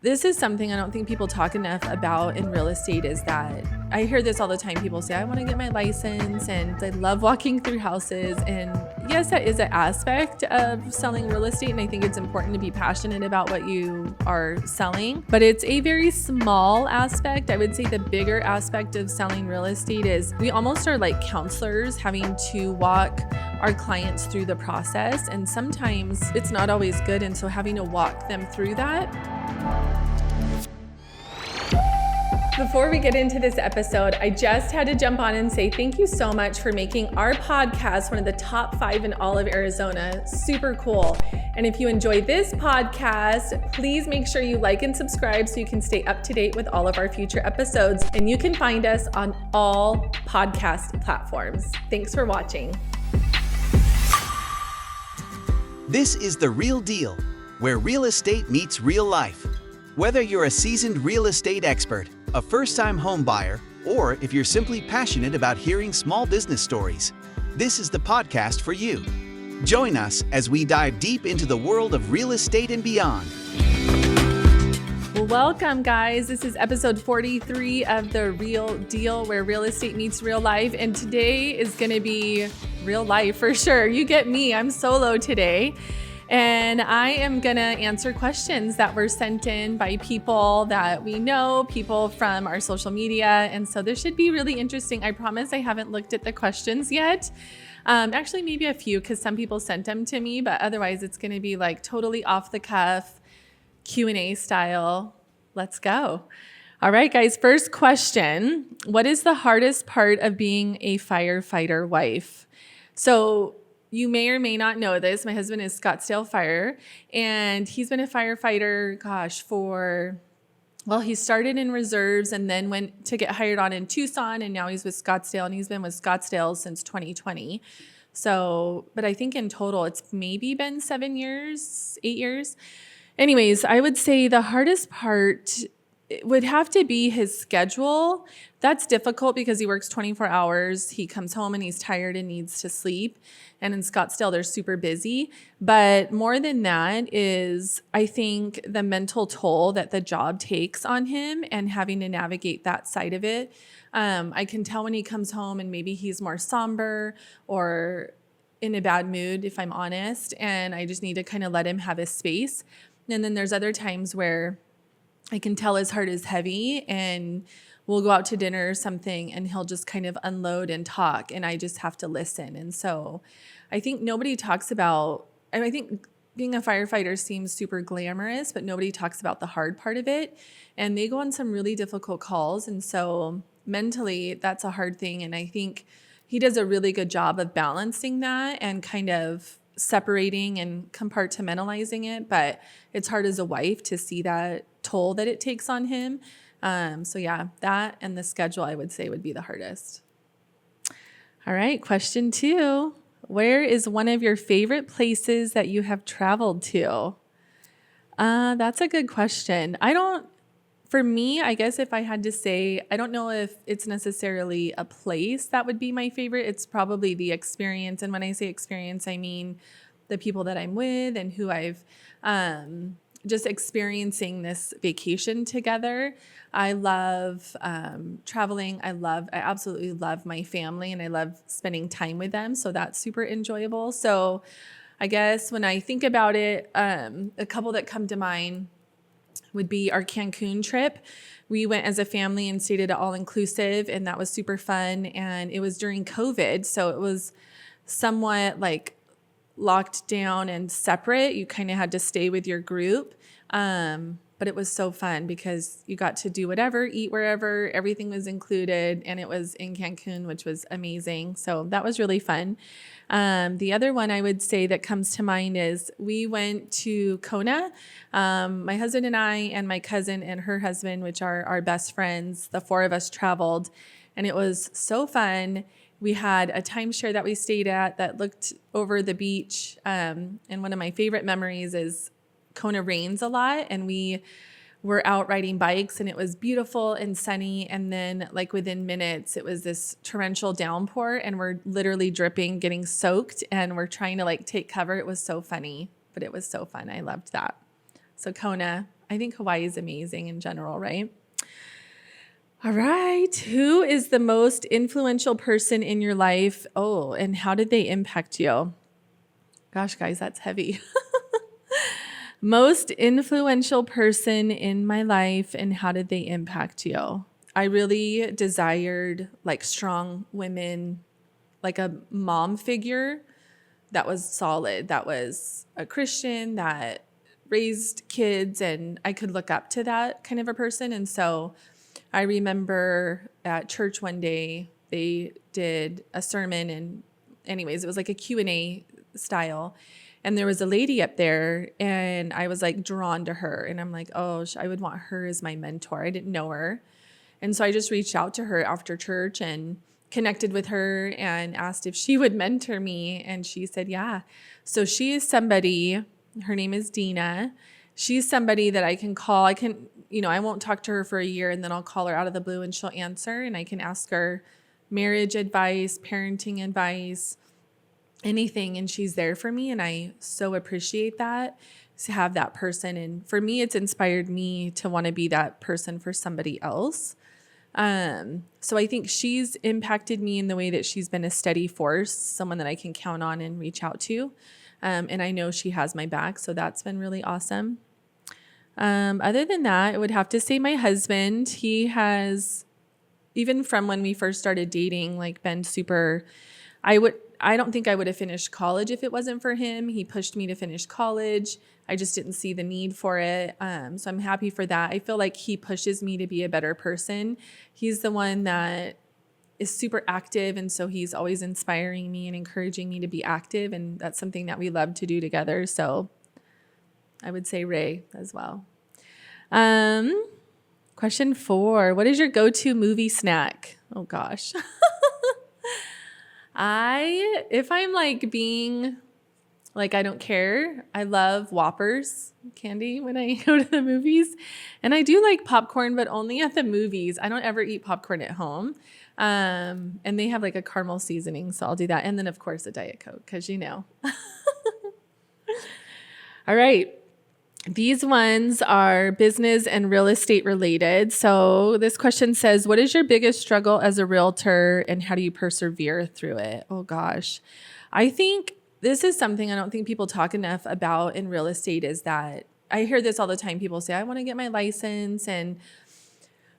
This is something I don't think people talk enough about in real estate is that I hear this all the time. People say, I want to get my license and I love walking through houses. And yes, that is an aspect of selling real estate. And I think it's important to be passionate about what you are selling, but it's a very small aspect. I would say the bigger aspect of selling real estate is we almost are like counselors having to walk our clients through the process. And sometimes it's not always good. And so having to walk them through that. Before we get into this episode, I just had to jump on and say thank you so much for making our podcast one of the top 5 in all of Arizona. Super cool. And if you enjoy this podcast, please make sure you like and subscribe so you can stay up to date with all of our future episodes. And you can find us on all podcast platforms. Thanks for watching. This is The Real Deal, where real estate meets real life. Whether you're a seasoned real estate expert, a first-time home buyer, or if you're simply passionate about hearing small business stories, this is the podcast for you. Join us as we dive deep into the world of real estate and beyond. Welcome, guys. This is episode 43 of The Real Deal, where real estate meets real life. And today is going to be real life for sure. You get me. I'm solo today. And I am going to answer questions that were sent in by people that we know, people from our social media. And so this should be really interesting. I promise I haven't looked at the questions yet. Actually, maybe a few because some people sent them to me, but otherwise it's going to be like totally off the cuff Q&A style. Let's go. All right, guys. First question. What is the hardest part of being a firefighter wife? So you may or may not know this. My husband is Scottsdale Fire, and he's been a firefighter, he started in reserves and then went to get hired on in Tucson, and now he's with Scottsdale, and he's been with Scottsdale since 2020. So, but I think in total, it's maybe been 7 years, 8 years. Anyways, I would say the hardest part would have to be his schedule. That's difficult because he works 24 hours. He comes home and he's tired and needs to sleep. And in Scottsdale, they're super busy. But more than that is, I think, the mental toll that the job takes on him and having to navigate that side of it. I can tell when he comes home and maybe he's more somber or in a bad mood, if I'm honest. And I just need to kind of let him have his space. And then there's other times where I can tell his heart is heavy and we'll go out to dinner or something and he'll just kind of unload and talk and I just have to listen. And so I think nobody talks about, and I think being a firefighter seems super glamorous, but nobody talks about the hard part of it. And they go on some really difficult calls. And so mentally that's a hard thing. And I think he does a really good job of balancing that and kind of separating and compartmentalizing it. But it's hard as a wife to see that toll that it takes on him. So yeah, that and the schedule I would say would be the hardest. All right, question 2. Where is one of your favorite places that you have traveled to? That's a good question. For me, I guess if I had to say, I don't know if it's necessarily a place that would be my favorite. It's probably the experience. And when I say experience, I mean the people that I'm with and who I've just experiencing this vacation together. I love traveling. I absolutely love my family and I love spending time with them. So that's super enjoyable. So I guess when I think about it, a couple that come to mind would be our Cancun trip. We went as a family and stayed at an all-inclusive, and that was super fun. And it was during COVID, so it was somewhat like locked down and separate. You kind of had to stay with your group. But it was so fun because you got to do whatever, eat wherever, everything was included. And it was in Cancun, which was amazing. So that was really fun. The other one I would say that comes to mind is we went to Kona. My husband and I and my cousin and her husband, which are our best friends, the 4 of us traveled. And it was so fun. We had a timeshare that we stayed at that looked over the beach. And one of my favorite memories is Kona rains a lot, and we were out riding bikes and it was beautiful and sunny. And then like within minutes, it was this torrential downpour and we're literally dripping, getting soaked, and we're trying to like take cover. It was so funny, but it was so fun. I loved that. So Kona, I think Hawaii is amazing in general, right? All right. Who is the most influential person in your life? Oh, and how did they impact you? Gosh, guys, that's heavy. Most influential person in my life, and how did they impact you? I really desired like strong women, like a mom figure that was solid, that was a Christian, that raised kids, and I could look up to that kind of a person. And so I remember at church one day, they did a sermon, and anyways, it was like a Q&A style. And there was a lady up there, and I was like drawn to her. And I'm like, oh, I would want her as my mentor. I didn't know her. And so I just reached out to her after church and connected with her and asked if she would mentor me. And she said, yeah. So she is somebody, her name is Dina. She's somebody that I can call. I won't talk to her for a year, and then I'll call her out of the blue and she'll answer. And I can ask her marriage advice, parenting advice, anything. And she's there for me. And I so appreciate that, to have that person. And for me, it's inspired me to want to be that person for somebody else. So I think she's impacted me in the way that she's been a steady force, someone that I can count on and reach out to. And I know she has my back. So that's been really awesome. Other than that, I would have to say my husband. He has, even from when we first started dating, like been super, I don't think I would have finished college if it wasn't for him. He pushed me to finish college. I just didn't see the need for it. So I'm happy for that. I feel like he pushes me to be a better person. He's the one that is super active. And so he's always inspiring me and encouraging me to be active. And that's something that we love to do together. So I would say Ray as well. Question 4, what is your go-to movie snack? Oh gosh. If I'm like being like, I don't care, I love Whoppers candy when I go to the movies. And I do like popcorn, but only at the movies. I don't ever eat popcorn at home. And they have like a caramel seasoning, so I'll do that. And then of course a Diet Coke, because All right. These ones are business and real estate related. So this question says, what is your biggest struggle as a realtor and how do you persevere through it? Oh gosh. I think this is something I don't think people talk enough about in real estate, is that I hear this all the time. People say, I want to get my license and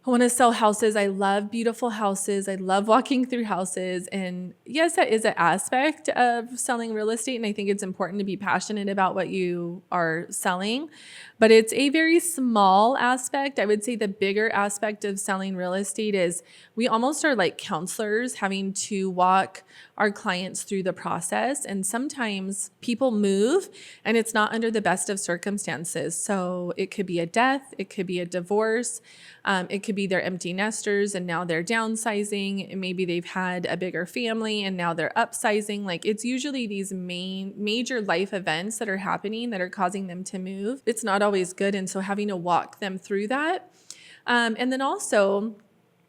I want to sell houses. I love beautiful houses. I love walking through houses. And yes, that is an aspect of selling real estate. And I think it's important to be passionate about what you are selling. But it's a very small aspect. I would say the bigger aspect of selling real estate is we almost are like counselors, having to walk our clients through the process. And sometimes people move and it's not under the best of circumstances. So it could be a death, it could be a divorce, it could be they're empty nesters and now they're downsizing, and maybe they've had a bigger family and now they're upsizing. Like, it's usually these major life events that are happening that are causing them to move. It's not always good. And so having to walk them through that. And then also,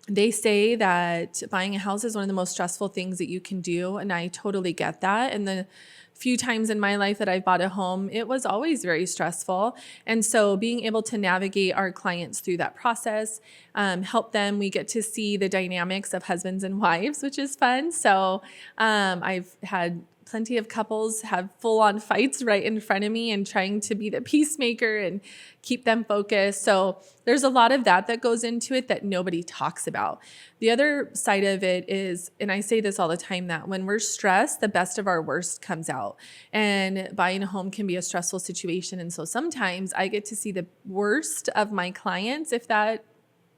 they say that buying a house is one of the most stressful things that you can do. And I totally get that. And the few times in my life that I've bought a home, it was always very stressful. And so being able to navigate our clients through that process, help them, we get to see the dynamics of husbands and wives, which is fun. So I've had plenty of couples have full-on fights right in front of me and trying to be the peacemaker and keep them focused. So there's a lot of that goes into it that nobody talks about. The other side of it is, and I say this all the time, that when we're stressed, the best of our worst comes out. And buying a home can be a stressful situation. And so sometimes I get to see the worst of my clients, if that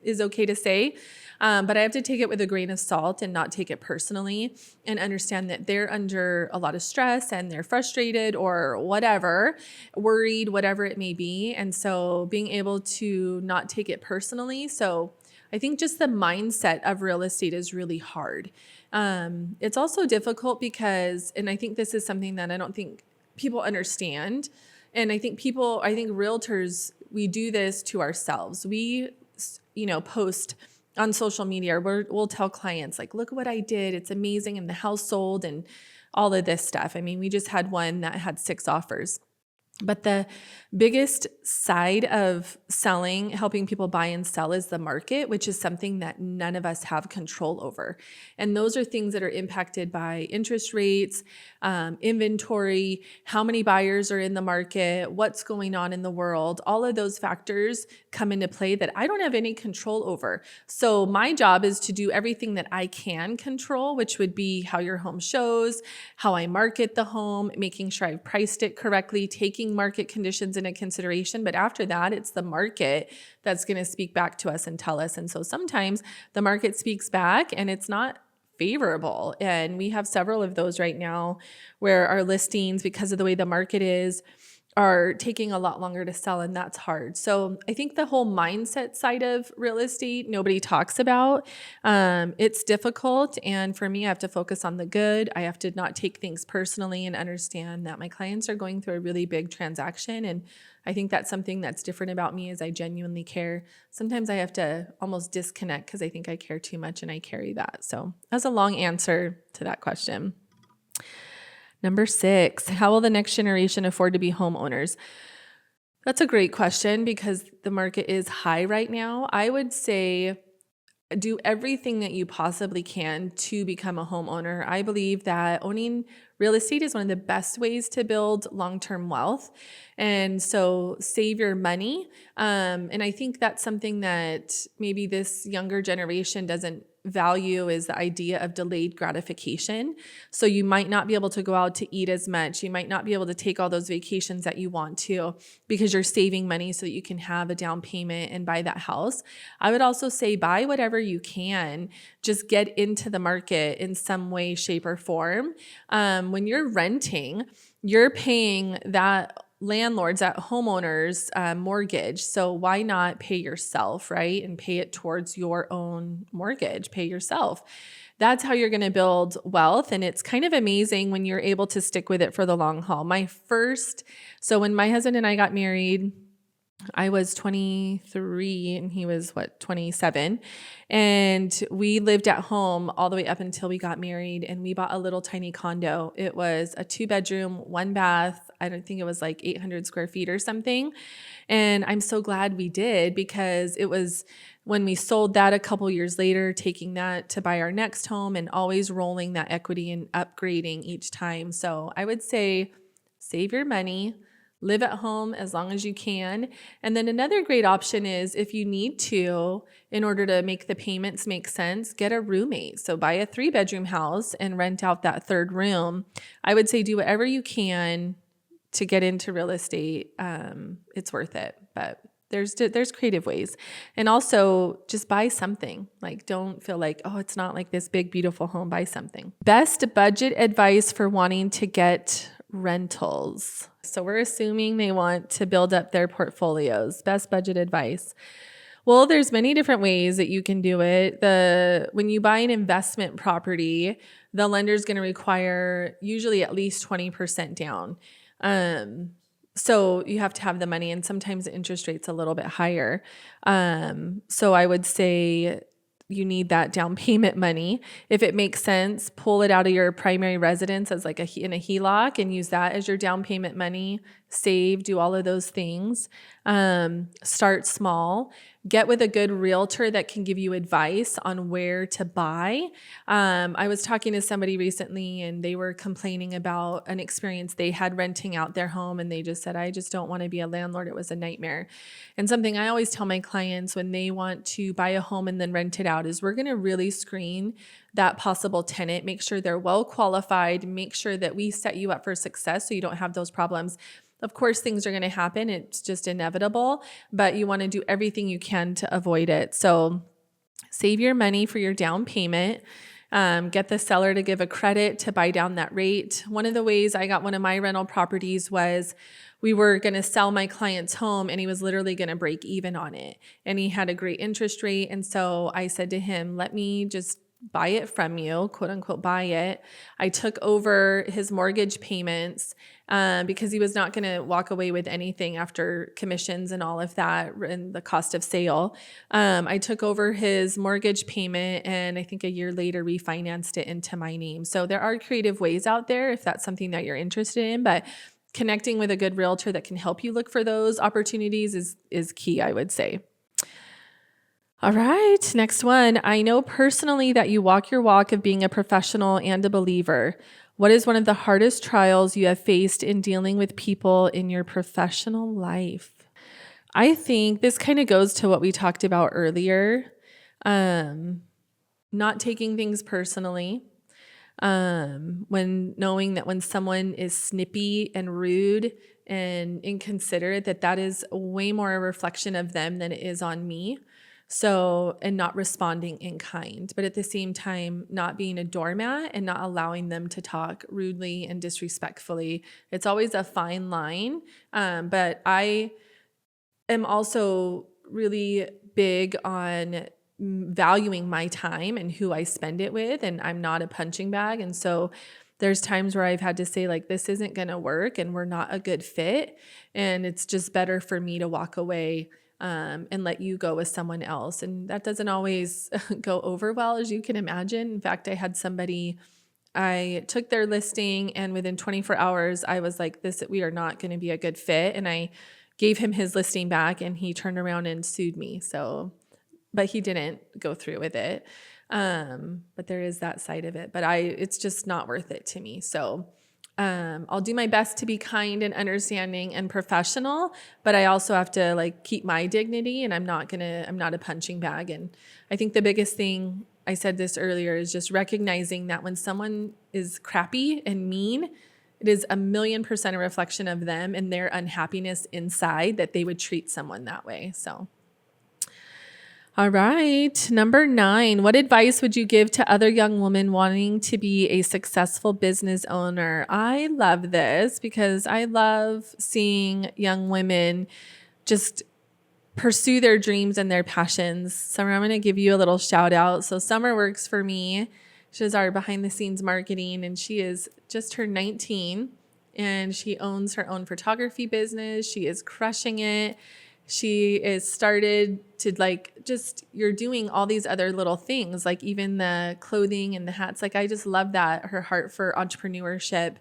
is okay to say. But I have to take it with a grain of salt and not take it personally, and understand that they're under a lot of stress and they're frustrated or whatever, worried, whatever it may be. And so being able to not take it personally. So I think just the mindset of real estate is really hard. It's also difficult because, and I think this is something that I don't think people understand. And I think realtors, we do this to ourselves. We, post on social media, or we'll tell clients like, look what I did. It's amazing. And the house sold and all of this stuff. I mean, we just had one that had 6 offers. But the biggest side of selling, helping people buy and sell, is the market, which is something that none of us have control over. And those are things that are impacted by interest rates, inventory, how many buyers are in the market, what's going on in the world. All of those factors come into play that I don't have any control over. So my job is to do everything that I can control, which would be how your home shows, how I market the home, making sure I've priced it correctly, taking market conditions into consideration. But after that, it's the market that's going to speak back to us and tell us. And so sometimes the market speaks back and it's not favorable. And we have several of those right now where our listings, because of the way the market is, are taking a lot longer to sell, and that's hard. So I think the whole mindset side of real estate, nobody talks about. It's difficult. And for me, I have to focus on the good. I have to not take things personally and understand that my clients are going through a really big transaction. And I think that's something that's different about me, is I genuinely care. Sometimes I have to almost disconnect because I think I care too much and I carry that. So that's a long answer to that question. Number 6, how will the next generation afford to be homeowners? That's a great question because the market is high right now. I would say do everything that you possibly can to become a homeowner. I believe that owning real estate is one of the best ways to build long-term wealth. And so save your money. And I think that's something that maybe this younger generation doesn't value, is the idea of delayed gratification. So you might not be able to go out to eat as much. You might not be able to take all those vacations that you want to because you're saving money so that you can have a down payment and buy that house. I would also say buy whatever you can. Just get into the market in some way, shape, or form. When you're renting, you're paying that landlords, that homeowners mortgage. So why not pay yourself, right? And pay it towards your own mortgage, pay yourself. That's how you're going to build wealth. And it's kind of amazing when you're able to stick with it for the long haul. So when my husband and I got married, I was 23 and he was 27. And we lived at home all the way up until we got married, and we bought a little tiny condo. It was a 2-bedroom, 1 bath. I don't think it was like 800 square feet or something. And I'm so glad we did, because it was when we sold that a couple years later, taking that to buy our next home and always rolling that equity and upgrading each time. So I would say save your money. Live at home as long as you can. And then another great option is, if you need to, in order to make the payments make sense, get a roommate. So buy a 3-bedroom house and rent out that 3rd room. I would say do whatever you can to get into real estate. It's worth it, but there's creative ways. And also just buy something. Like, don't feel like, oh, it's not like this big, beautiful home. Buy something. Best budget advice for wanting to get rentals. So we're assuming they want to build up their portfolios. Best budget advice. Well, there's many different ways that you can do it. When you buy an investment property, the lender's going to require usually at least 20% down. So you have to have the money, and sometimes the interest rate's a little bit higher. So I would say you need that down payment money. If it makes sense, pull it out of your primary residence as in a HELOC and use that as your down payment money. Save, do all of those things. Start small. Get with a good realtor that can give you advice on where to buy. I was talking to somebody recently, and they were complaining about an experience they had renting out their home, and they just said, I just don't want to be a landlord. It was a nightmare. And something I always tell my clients when they want to buy a home and then rent it out is, we're going to really screen that possible tenant, make sure they're well qualified, make sure that we set you up for success so you don't have those problems. Of course, things are going to happen. It's just inevitable, but you want to do everything you can to avoid it. So save your money for your down payment. Get the seller to give a credit to buy down that rate. One of the ways I got one of my rental properties was, we were going to sell my client's home, and he was literally going to break even on it. And he had a great interest rate. And so I said to him, let me just buy it from you, quote unquote, buy it. I took over his mortgage payments because he was not going to walk away with anything after commissions and all of that and the cost of sale. I took over his mortgage payment, and I think a year later refinanced it into my name. So there are creative ways out there if that's something that you're interested in, but connecting with a good realtor that can help you look for those opportunities is key, I would say. All right, next one. I know personally that you walk your walk of being a professional and a believer. What is one of the hardest trials you have faced in dealing with people in your professional life? I think this kind of goes to what we talked about earlier. Not taking things personally. When knowing that when someone is snippy and rude and inconsiderate, that is way more a reflection of them than it is on me. So, and not responding in kind, but at the same time, not being a doormat and not allowing them to talk rudely and disrespectfully. It's always a fine line. But I am also really big on valuing my time and who I spend it with, and I'm not a punching bag. And so there's times where I've had to say, like, this isn't going to work and we're not a good fit. And it's just better for me to walk away and let you go with someone else. And that doesn't always go over well, as you can imagine. In fact, I had somebody, I took their listing, and within 24 hours, I was like, we are not going to be a good fit. And I gave him his listing back, and he turned around and sued me. So, but he didn't go through with it. But there is that side of it, but it's just not worth it to me. So, I'll do my best to be kind and understanding and professional, but I also have to like keep my dignity, and I'm not a punching bag. And I think the biggest thing, I said this earlier, is just recognizing that when someone is crappy and mean, it is 1,000,000% a reflection of them and their unhappiness inside that they would treat someone that way. So, all right. Number 9, what advice would you give to other young women wanting to be a successful business owner? I love this because I love seeing young women just pursue their dreams and their passions. Summer, I'm going to give you a little shout out. So Summer works for me. She's our behind the scenes marketing, and she is just turned 19, and she owns her own photography business. She is crushing it. She is started to you're doing all these other little things, like even the clothing and the hats. Like, I just love that, her heart for entrepreneurship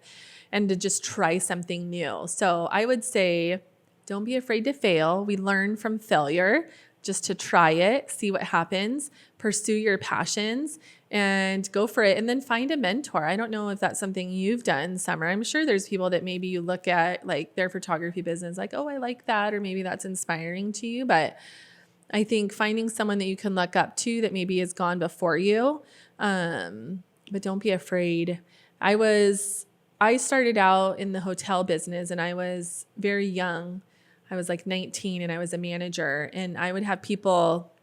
and to just try something new. So I would say, don't be afraid to fail. We learn from failure, just to try it, see what happens, pursue your passions and go for it. And then find a mentor. I don't know if that's something you've done, Summer. I'm sure there's people that maybe you look at like their photography business, like, oh, I like that. Or maybe that's inspiring to you. But I think finding someone that you can look up to that maybe has gone before you. But don't be afraid. I started out in the hotel business, and I was very young. I was like 19, and I was a manager, and I would have people,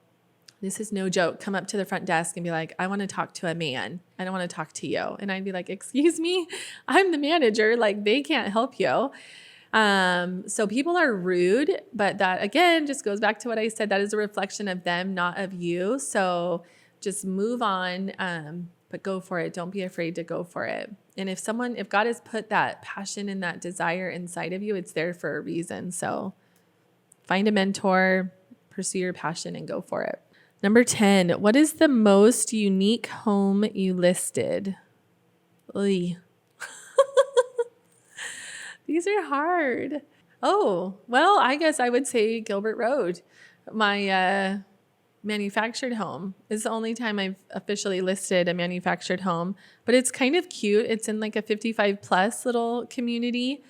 this is no joke, come up to the front desk and be like, I want to talk to a man. I don't want to talk to you. And I'd be like, excuse me, I'm the manager. Like, they can't help you. So people are rude, but that again, just goes back to what I said. That is a reflection of them, not of you. So just move on, but go for it. Don't be afraid to go for it. And if God has put that passion and that desire inside of you, it's there for a reason. So find a mentor, pursue your passion, and go for it. Number 10, what is the most unique home you listed? These are hard. Oh, well, I guess I would say Gilbert Road. My manufactured home is the only time I've officially listed a manufactured home, but it's kind of cute. It's in like a 55 plus little community.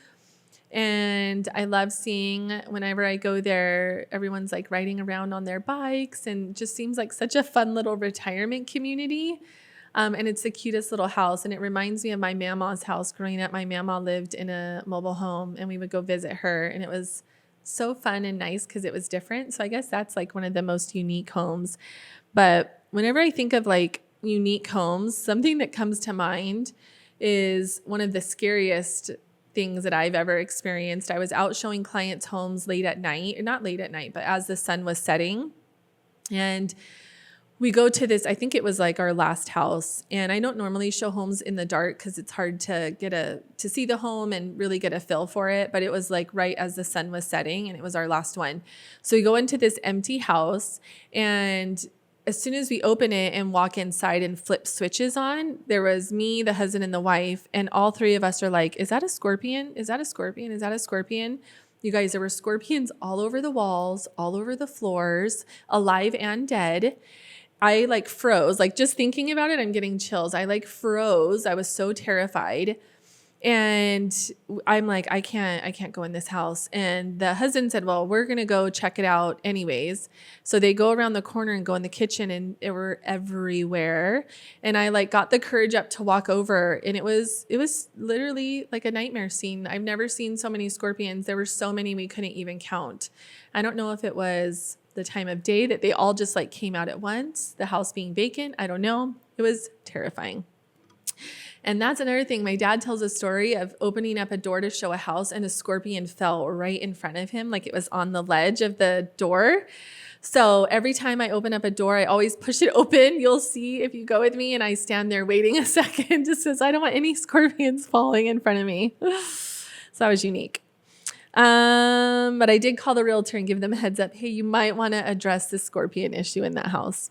And I love seeing whenever I go there, everyone's like riding around on their bikes, and just seems like such a fun little retirement community. And it's the cutest little house. And it reminds me of my mama's house growing up. My mama lived in a mobile home, and we would go visit her, and it was so fun and nice because it was different. So I guess that's like one of the most unique homes. But whenever I think of like unique homes, something that comes to mind is one of the scariest things that I've ever experienced. I was out showing clients homes late at night, not late at night, but as the sun was setting. And we go to this, I think it was like our last house. And I don't normally show homes in the dark because it's hard to to see the home and really get a feel for it. But it was like right as the sun was setting, and it was our last one. So we go into this empty house, and as soon as we open it and walk inside and flip switches on, there was me, the husband, and the wife. And all three of us are like, is that a scorpion? Is that a scorpion? Is that a scorpion? You guys, there were scorpions all over the walls, all over the floors, alive and dead. I like froze. Like just thinking about it, I'm getting chills. I like froze. I was so terrified. And I'm like, I can't go in this house. And the husband said, well, we're going to go check it out anyways. So they go around the corner and go in the kitchen, and they were everywhere. And I like got the courage up to walk over, and it was literally like a nightmare scene. I've never seen so many scorpions. There were so many we couldn't even count. I don't know if it was the time of day that they all just like came out at once, the house being vacant. I don't know. It was terrifying. And that's another thing. My dad tells a story of opening up a door to show a house, and a scorpion fell right in front of him. Like it was on the ledge of the door. So every time I open up a door, I always push it open. You'll see if you go with me, and I stand there waiting a second just because I don't want any scorpions falling in front of me. So that was unique. But I did call the realtor and give them a heads up. Hey, you might want to address the scorpion issue in that house.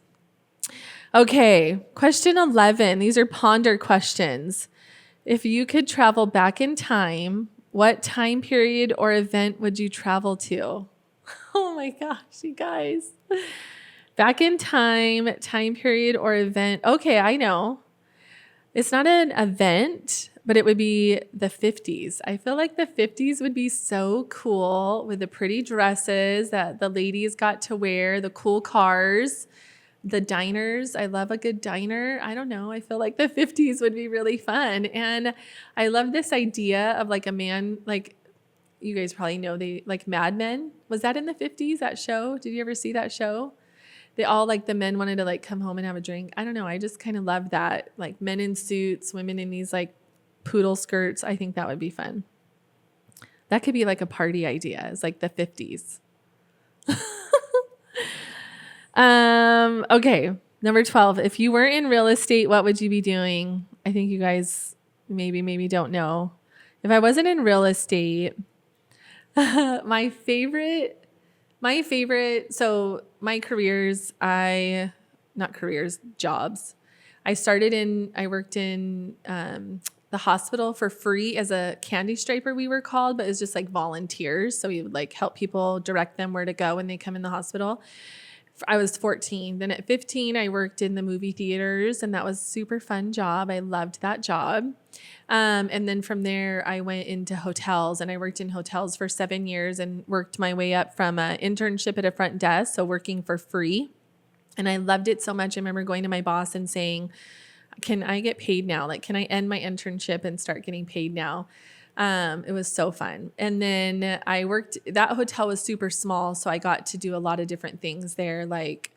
Okay, question 11. These are ponder questions. If you could travel back in time, what time period or event would you travel to? Oh my gosh, you guys. Back in time period or event. Okay, I know. It's not an event, but it would be the 50s. I feel like the 50s would be so cool with the pretty dresses that the ladies got to wear, the cool cars. The diners. I love a good diner. I don't know. I feel like the 50s would be really fun. And I love this idea of like a man, like you guys probably know, they like Mad Men. Was that in the 50s, that show? Did you ever see that show? They all like the men wanted to like come home and have a drink. I don't know. I just kind of love that. Like men in suits, women in these like poodle skirts. I think that would be fun. That could be like a party idea. It's like the 50s. Okay. Number 12. If you were in real estate, what would you be doing? I think you guys maybe don't know. If I wasn't in real estate, my favorite, so my jobs. I worked in, the hospital for free as a candy striper, we were called, but it was just like volunteers. So we would like help people, direct them where to go when they come in the hospital. I was 14. Then at 15, I worked in the movie theaters, and that was a super fun job. I loved that job. And then from there, I went into hotels, and I worked in hotels for 7 years and worked my way up from an internship at a front desk, so working for free. And I loved it so much. I remember going to my boss and saying, can I get paid now? Like, can I end my internship and start getting paid now? It was so fun. And then that hotel was super small. So I got to do a lot of different things there, like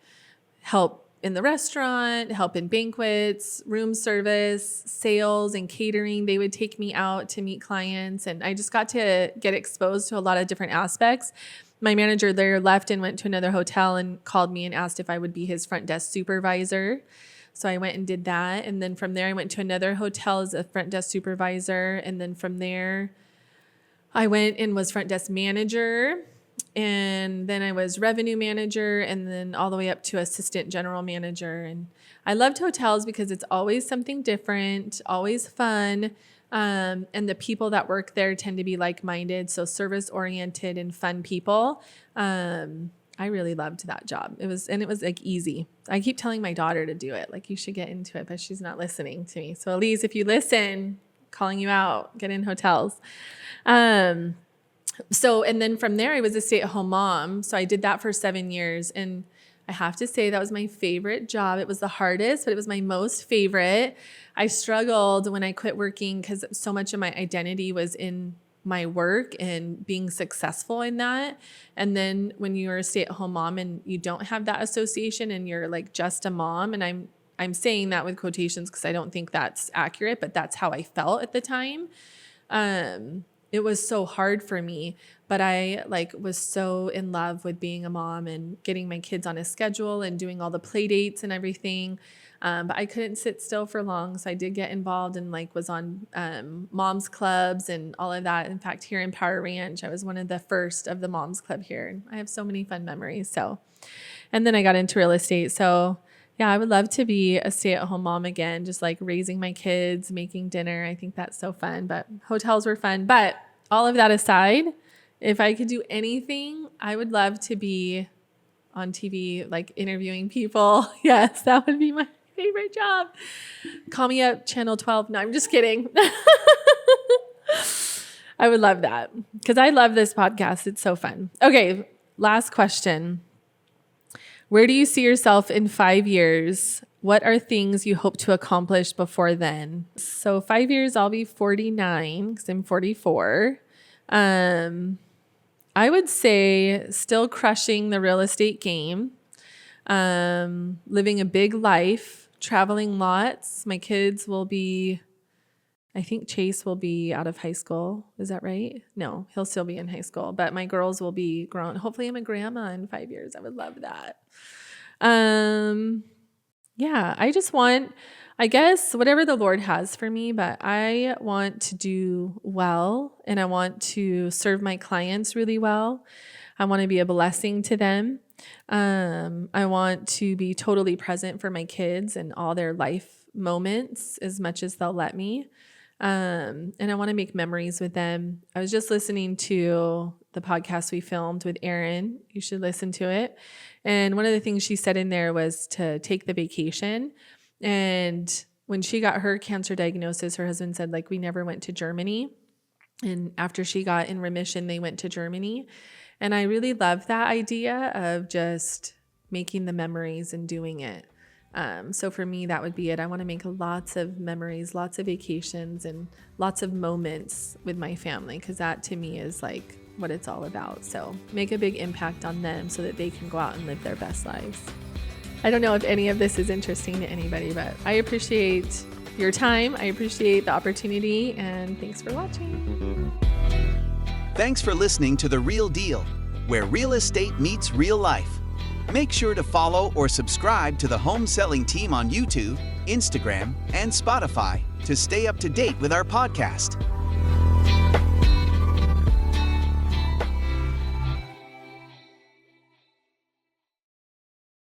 help in the restaurant, help in banquets, room service, sales and catering. They would take me out to meet clients, and I just got to get exposed to a lot of different aspects. My manager there left and went to another hotel and called me and asked if I would be his front desk supervisor. So I went and did that. And then from there, I went to another hotel as a front desk supervisor. And then from there, I went and was front desk manager. And then I was revenue manager, and then all the way up to assistant general manager. And I loved hotels because it's always something different, always fun. And the people that work there tend to be like-minded, so service-oriented and fun people. I really loved that job. It was like easy. I keep telling my daughter to do it. Like, you should get into it, but she's not listening to me. So Elise, if you listen, calling you out, get in hotels. And then from there, I was a stay-at-home mom. So I did that for 7 years. And I have to say that was my favorite job. It was the hardest, but it was my most favorite. I struggled when I quit working because so much of my identity was in my work and being successful in that. And then when you're a stay-at-home mom and you don't have that association and you're like just a mom, and I'm saying that with quotations because I don't think that's accurate, but that's how I felt at the time. It was so hard for me, but I was so in love with being a mom and getting my kids on a schedule and doing all the play dates and everything. But I couldn't sit still for long. So I did get involved and was on moms clubs and all of that. In fact, here in Power Ranch, I was one of the first of the moms club here. And I have so many fun memories. And then I got into real estate. So Yeah, I would love to be a stay-at-home mom again, just like raising my kids, making dinner. I think that's so fun, but hotels were fun. But all of that aside, if I could do anything, I would love to be on TV, like interviewing people. Yes, that would be my favorite job. Call me up, Channel 12. No, I'm just kidding. I would love that because I love this podcast. It's so fun. Okay, last question. Where do you see yourself in 5 years? What are things you hope to accomplish before then? So 5 years, I'll be 49 because I'm 44. I would say still crushing the real estate game, living a big life, traveling lots. My kids will be, I think Chase will be out of high school. Is that right? No, he'll still be in high school, but my girls will be grown. Hopefully I'm a grandma in 5 years. I would love that. Yeah, I just want, I guess, whatever the Lord has for me, but I want to do well and I want to serve my clients really well. I want to be a blessing to them. I want to be totally present for my kids and all their life moments as much as they'll let me. And I want to make memories with them. I was just listening to the podcast we filmed with Erin. You should listen to it. And one of the things she said in there was to take the vacation. And when she got her cancer diagnosis, her husband said, like, we never went to Germany. And after she got in remission, they went to Germany. And I really love that idea of just making the memories and doing it. So for me, that would be it. I want to make lots of memories, lots of vacations, and lots of moments with my family, because that to me is like what it's all about. So make a big impact on them so that they can go out and live their best lives. I don't know if any of this is interesting to anybody, but I appreciate your time. I appreciate the opportunity, and thanks for watching. Thanks for listening to The Real Deal, where real estate meets real life. Make sure to follow or subscribe to the Home Selling Team on YouTube, Instagram, and Spotify to stay up to date with our podcast.